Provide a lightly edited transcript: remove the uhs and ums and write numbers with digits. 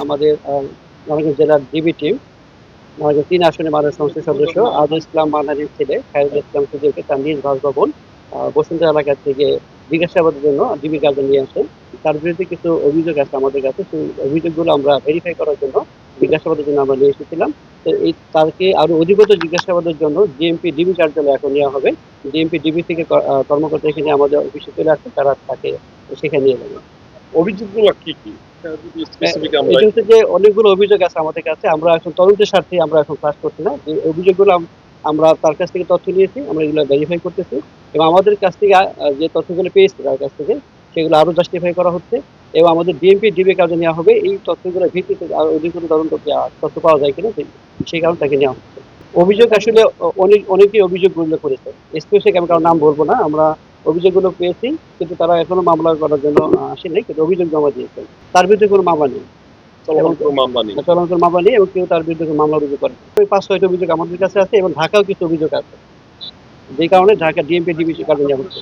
আমাদের নারায়ণগঞ্জ জেলার DB team Narayanganj ৩ আসনে মাননীয় সংসদ সদস্য আজহার ইসলাম মান্নানের ছেলে খায়রুল ইসলাম সুজয়কে তার নিজ বাসভবন বসুন্ধরা এলাকা থেকে জিজ্ঞাসাবাদের জন্য ডিবি কার্ডে নিয়ে আসেন। তার বিরুদ্ধে কিছু অভিযোগ আছে আমাদের কাছে, সেই অভিযোগগুলো আমরা ভেরিফাই করার জন্য জিজ্ঞাসাবাদের জন্য আমরা নিয়ে এসেছিলাম। তো এই তাকে আরো অধিকতর জিজ্ঞাসাবাদের জন্য ডিএমপি ডিবি কার্যালয়ে এখন নেওয়া হবে। ডিএমপি ডিবি থেকে কর্মকর্তা এখানে আমাদের অফিসে চলে আসছে, তারা তাকে সেখানে নিয়ে যাবে। অভিযোগগুলো কি কি? এটা হচ্ছে যে অনেকগুলো অভিযোগ আছে আমাদের কাছে, আমরা এখন তদন্তের স্বার্থে আমরা এখন কাজ করছি না। যে অভিযোগগুলো আমরা তার কাছ থেকে তথ্য নিয়েছি, আমরা এগুলো ভেরিফাই করতেছি এবং আমাদের কাছ থেকে যে তথ্যগুলো পেয়েছি তার কাছ থেকে সেগুলো আরো জাস্টিফাই করা হচ্ছে এবং আমাদের ডিএমপি ডিবি কাজে নেওয়া হবে এই তথ্যগুলোর ভিত্তিতে আরো অধিকতর তদন্ত তথ্য পাওয়া যায় কিনা সেই কারণে তাকে নেওয়া হচ্ছে। অভিযোগ আসলে অনেকেই অভিযোগ উল্লেখ করেছে, স্পেসিফিক আমি কারো নাম বলবো না। আমরা অভিযোগগুলো পেয়েছি কিন্তু তারা এখনো মামলা করার জন্য আসে নাই, কিন্তু অভিযোগ জমা দিয়েছেন। তার বিরুদ্ধে কোনো মামলা নেই, চলন্ত মামলা নেই এবং কেউ তার বিরুদ্ধে কোনো মামলা রুজু করে। ওই ৫-৬টা অভিযোগ আমাদের কাছে আছে এবং ঢাকাও কিছু অভিযোগ আছে, যে কারণে ঢাকা ডিএমপি ডিবি কার্যালয়ে নেওয়া হচ্ছে।